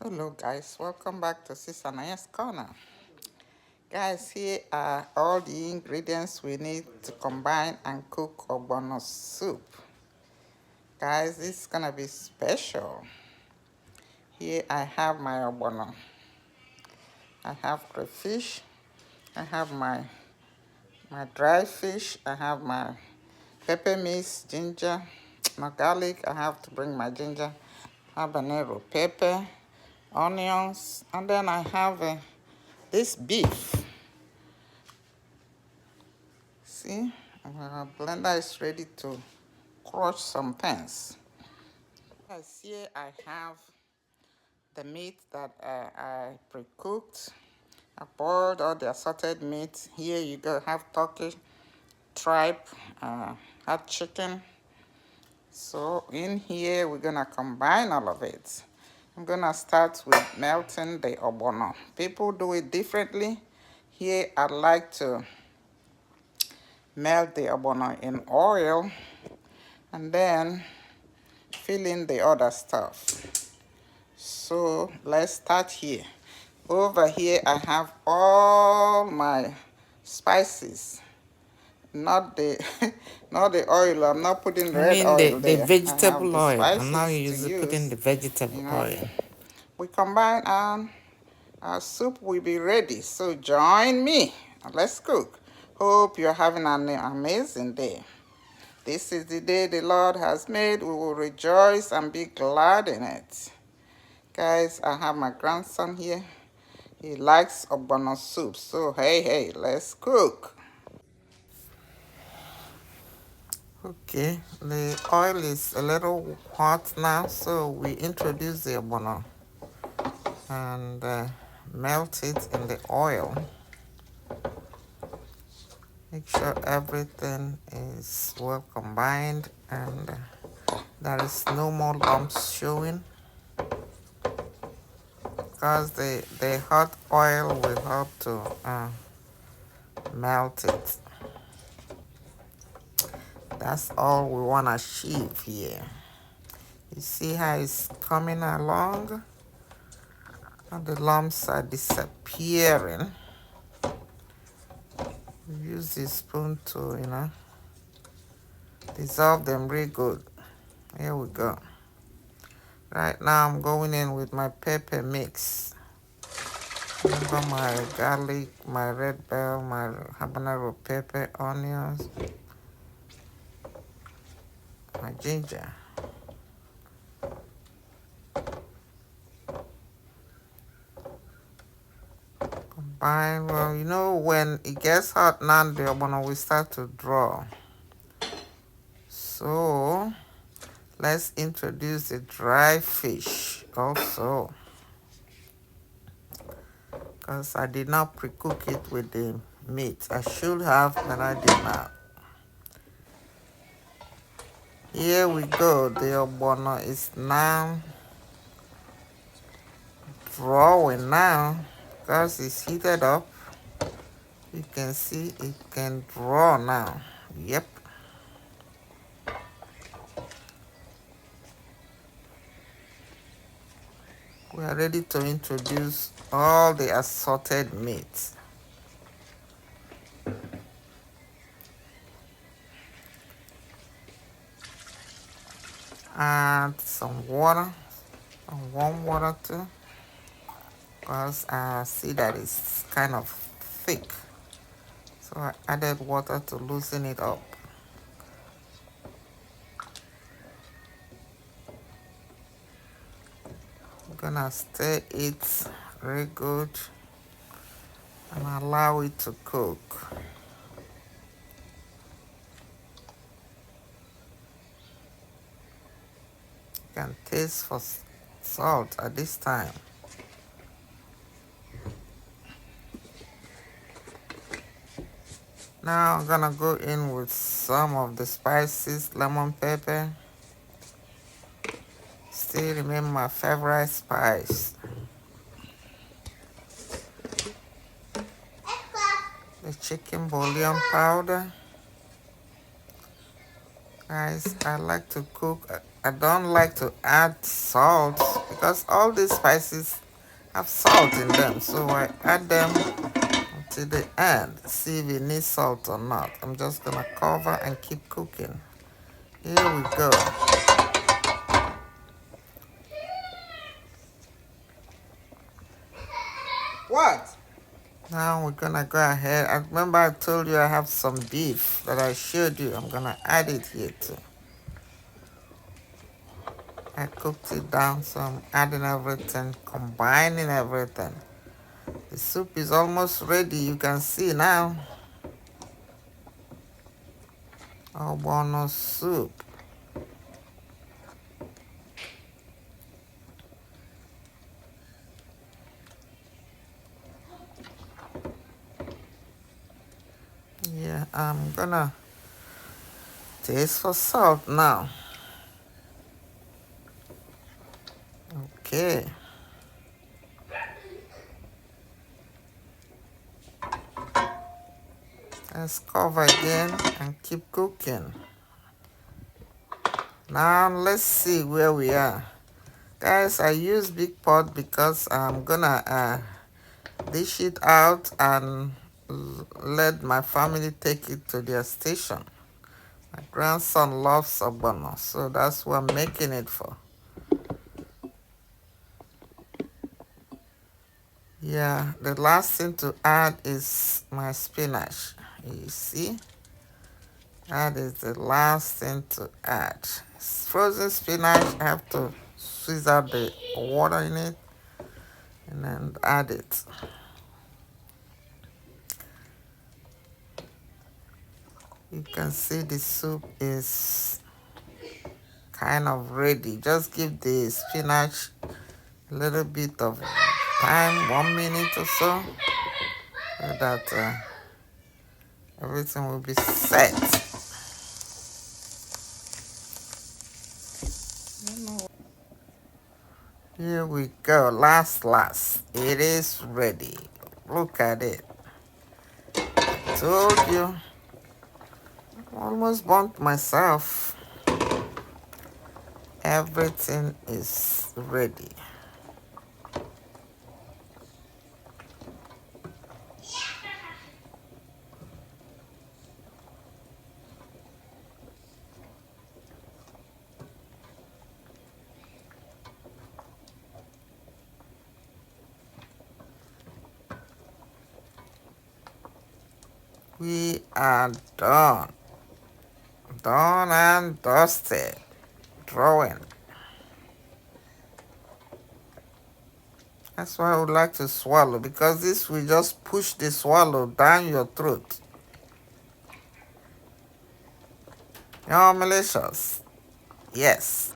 Hello guys, welcome back to Sister Naya's Corner. Guys, here are all the ingredients we need to combine and cook Ogbono soup. Guys, this is gonna be special. Here I have my Ogbono. I have crayfish. I have my dry fish. I have my pepper mix, ginger, no garlic. I have to bring my ginger, habanero pepper, onions, and then I have this beef. See, our blender is ready to crush some things. Guys, here I have the meat that I pre-cooked. I boiled all the assorted meat. Here you go, have turkey, tripe, hot chicken. So in here, we're gonna combine all of it. I'm gonna start with melting the ogbono. People do it differently. Here, I'd like to melt the ogbono in oil and then fill in the other stuff. So let's start here. Over here, I have all my spices. Not the not the oil. I'm not putting I red mean oil the there. I have vegetable the oil. And now spices you to use putting use. the vegetable You know, oil. we combine and our soup will be ready. So join me. Let's cook. Hope you're having an amazing day. This is the day the Lord has made. We will rejoice and be glad in it. Guys, I have my grandson here. He likes ogbono soup. So, hey, let's cook. Okay, the oil is a little hot now, so we introduce the ogbono and melt it in the oil. Make sure everything is well combined and there is no more lumps showing, because the hot oil will help to melt it. That's all we want to achieve here. You see how it's coming along? And the lumps are disappearing. Use this spoon to, dissolve them really good. Here we go. Right now I'm going in with my pepper mix. Remember my garlic, my red bell, my habanero pepper, onions, my ginger. Combine well. When it gets hot now, the ogbono will start to draw. So let's introduce the dry fish also, because I did not pre-cook it with the meat. I should have, but I did not. Here we go. The ogbono is now drawing now, because it's heated up. You can see it can draw now. Yep. We are ready to introduce all the assorted meats. Add some water, some warm water too, because I see that it's kind of thick. So I added water to loosen it up. I'm gonna stir it very good and allow it to cook. You can taste for salt at this time. Now I'm gonna go in with some of the spices, lemon pepper. Still remain my favorite spice. The chicken bouillon powder. Guys, I like to cook. I don't like to add salt because all these spices have salt in them. So I add them until the end. See if it needs salt or not. I'm just gonna cover and keep cooking. Here we go. What? Now we're gonna go ahead. I remember I told you I have some beef that I showed you. I'm gonna add it here too. I cooked it down, so I'm adding everything, combining everything. The soup is almost ready. You can see now. Ogbono soup. Yeah, I'm gonna taste for salt now. Okay. Let's cover again and keep cooking. Now let's see where we are. Guys, I use big pot because I'm gonna dish it out and let my family take it to their station. My grandson loves Ogbono, so that's what I'm making it for. Yeah, the last thing to add is my spinach. You see? That is the last thing to add. It's frozen spinach, I have to squeeze out the water in it and then add it. You can see the soup is kind of ready. Just give the spinach a little bit of time, 1 minute or so that everything will be set. Here we go. Last. It is ready. Look at it. Told you. Almost burnt myself. Everything is ready. We are done. Done and dusted. Drawing. That's why I would like to swallow, because this will just push the swallow down your throat. You're malicious. Yes.